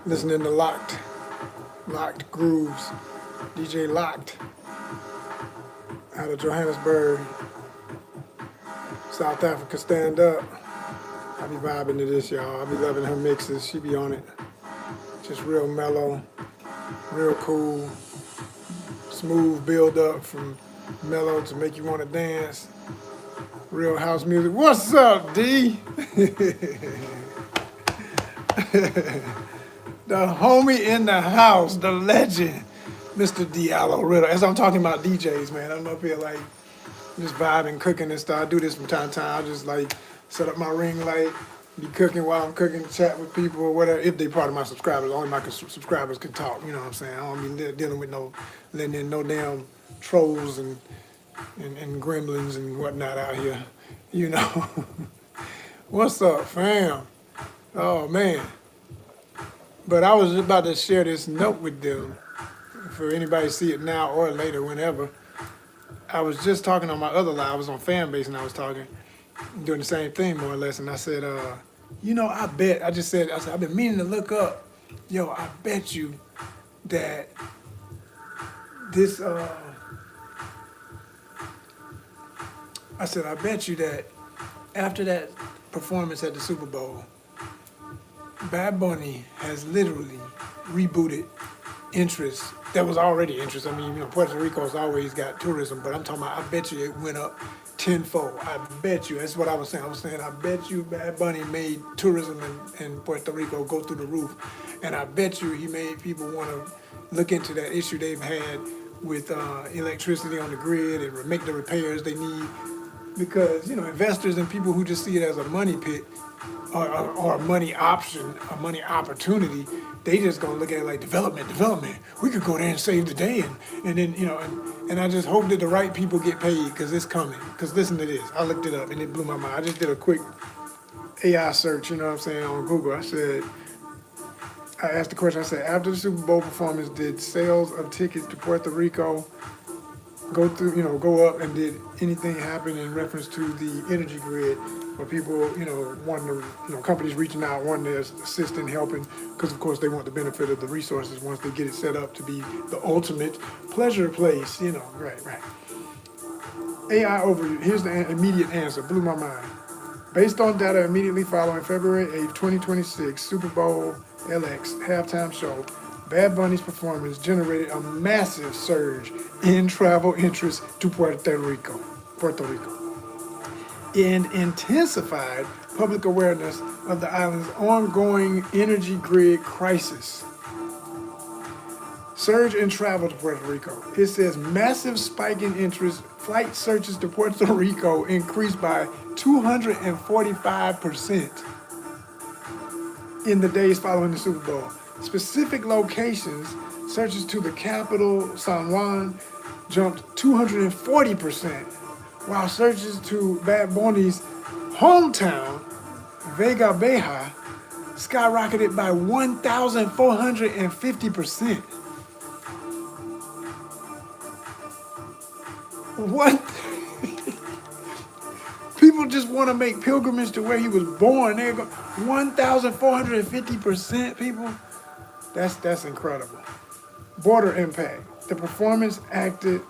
Listening to Locked Grooves, DJ Locked, out of Johannesburg, South Africa. Stand up. I be vibing to this, y'all. I be loving her mixes. She be on it. Just real mellow, real cool, smooth build up from mellow to make you want to dance. Real house music. What's up, D? The homie in the house, the legend, Mr. Diallo Riddle. As I'm talking about DJs, man, I'm up here like just vibing, cooking and stuff. I do this from time to time. I just like set up my ring light, be cooking while I'm cooking, chat with people or whatever. If they part of my subscribers, only my subscribers can talk. You know what I'm saying? I don't be dealing with letting in no damn trolls and gremlins and whatnot out here. You know. What's up, fam? Oh man. But I was about to share this note with them for anybody to see it now or later, whenever. I was just talking on my other live. I was on Fanbase and I was talking, doing the same thing more or less. And I said, I said, I've been meaning to look up. Yo, I bet you that this, I bet you that after that performance at the Super Bowl, Bad Bunny has literally rebooted interest that was already interest. I mean, Puerto Rico's always got tourism, but I'm talking about, I bet you it went up tenfold. I bet you, that's what I was saying. I bet you Bad Bunny made tourism in Puerto Rico go through the roof. And I bet you he made people want to look into that issue they've had with electricity on the grid and make the repairs they need. Because, investors and people who just see it as a money pit, or a money option, a money opportunity, they just gonna look at it like development. We could go there and save the day, and then and I just hope that the right people get paid because it's coming. Because listen to this, I looked it up and it blew my mind. I just did a quick AI search, on Google. I asked the question. I said, after the Super Bowl performance, did sales of tickets to Puerto Rico go up, and did anything happen in reference to the energy grid? Where people, wanting to, companies reaching out, wanting to assist in helping, because of course they want the benefit of the resources once they get it set up to be the ultimate pleasure place, right. AI overview, here's the immediate answer, blew my mind. Based on data immediately following February 8th, 2026, Super Bowl LX halftime show, Bad Bunny's performance generated a massive surge in travel interest to Puerto Rico. And intensified public awareness of the island's ongoing energy grid crisis. Surge in travel to Puerto Rico. It says massive spike in interest. Flight searches to Puerto Rico increased by 245% in the days following the Super Bowl. Specific locations, searches to the capital, San Juan, jumped 240%. While searches to Bad Bunny's hometown, Vega Baja, skyrocketed by 1,450%. What? People just want to make pilgrimage to where he was born. They go 1,450%, people. That's incredible. Border impact. The performance acted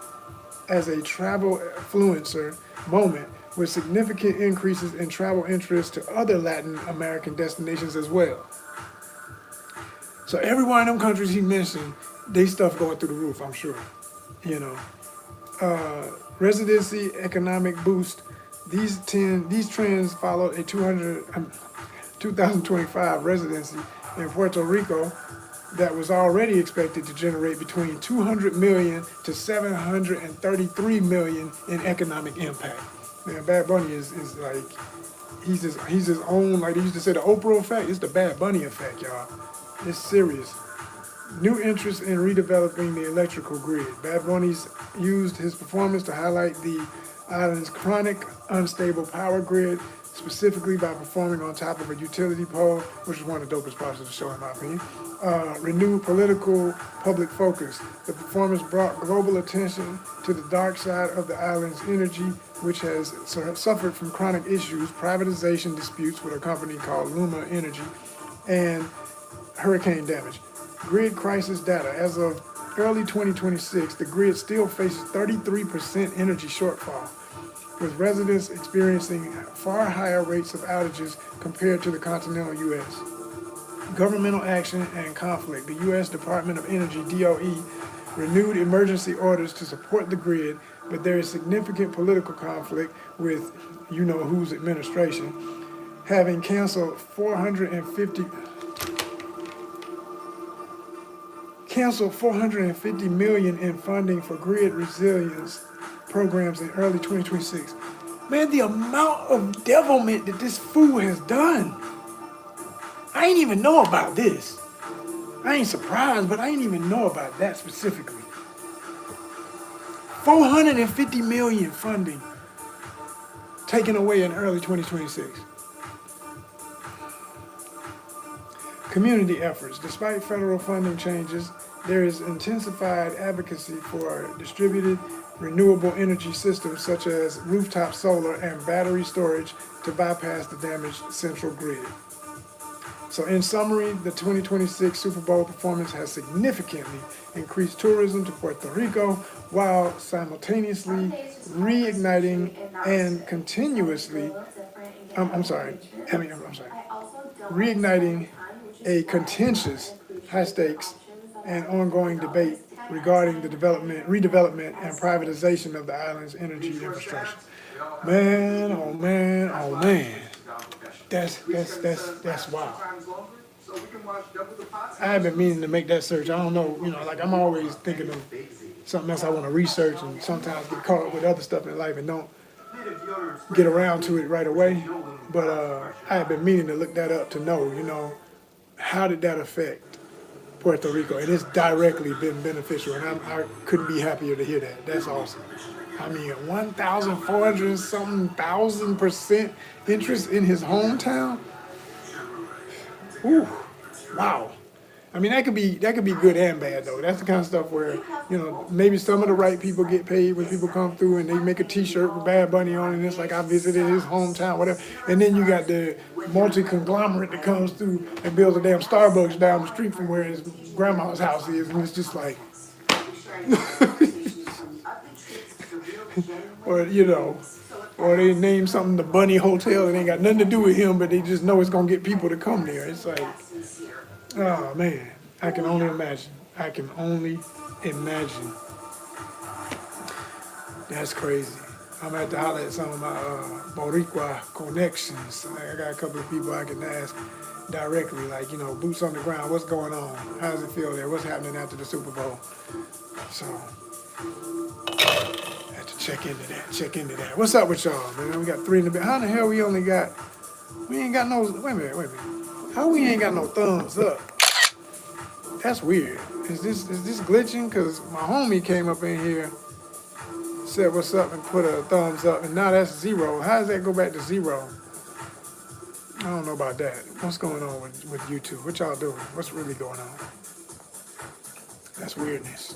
as a travel influencer moment with significant increases in travel interest to other Latin American destinations as well. So every one of them countries he mentioned, they stuff going through the roof, I'm sure. Residency economic boost. These trends followed a 2025 residency in Puerto Rico that was already expected to generate between 200 million to 733 million in economic impact. Man, Bad Bunny is like, he's his own, like they used to say, the Oprah effect. It's the Bad Bunny effect, y'all. It's serious. New interest in redeveloping the electrical grid. Bad Bunny's used his performance to highlight the island's chronic unstable power grid, specifically by performing on top of a utility pole, which is one of the dopest parts of the show in my opinion. Renewed political public focus. The performance brought global attention to the dark side of the island's energy, which has suffered from chronic issues, privatization disputes with a company called Luma Energy, and hurricane damage. Grid crisis data. As of early 2026, the grid still faces 33% energy shortfall, with residents experiencing far higher rates of outages compared to the continental U.S. Governmental action and conflict. The U.S. Department of Energy, DOE, renewed emergency orders to support the grid, but there is significant political conflict with you-know-whose administration, having canceled 450 million in funding for grid resilience programs in early 2026. Man, the amount of devilment that this fool has done. I ain't even know about this. I ain't surprised, but I ain't even know about that specifically. 450 million funding taken away in early 2026. Community efforts. Despite federal funding changes, there is intensified advocacy for distributed renewable energy systems such as rooftop solar and battery storage to bypass the damaged central grid. So in summary, the 2026 Super Bowl performance has significantly increased tourism to Puerto Rico while simultaneously reigniting and reigniting a contentious, high stakes, and ongoing debate regarding the redevelopment, and privatization of the island's energy infrastructure. Man, oh man, oh man. That's wild. I have been meaning to make that search. I don't know, like I'm always thinking of something else I want to research, and sometimes get caught up with other stuff in life and don't get around to it right away. But I have been meaning to look that up to know, how did that affect Puerto Rico? And it's directly been beneficial, and I couldn't be happier to hear that. That's awesome. I mean, 1,400 something %,000% interest in his hometown. Ooh, wow. I mean, that could be good and bad though. That's the kind of stuff where maybe some of the right people get paid when people come through and they make a T-shirt with Bad Bunny on it, and it's like, I visited his hometown, whatever. And then you got the multi-conglomerate that comes through and builds a damn Starbucks down the street from where his grandma's house is, and it's just like. Or they name something the Bunny Hotel, and ain't got nothing to do with him, but they just know it's gonna get people to come there. It's like, oh man, I can only imagine. That's crazy. I'm gonna have to holler at some of my Boricua connections. I got a couple of people I can ask directly, like, boots on the ground, what's going on? How does it feel there? What's happening after the Super Bowl? So, have to check into that. What's up with y'all, man? We got 3 in the bed. How in the hell we ain't got no, wait a minute. How we ain't got no thumbs up? That's weird. Is this glitching? Because my homie came up in here, said what's up, and put a thumbs up, and now that's 0. How does that go back to 0? I don't know about that. What's going on with YouTube? What y'all doing? What's really going on? That's weirdness.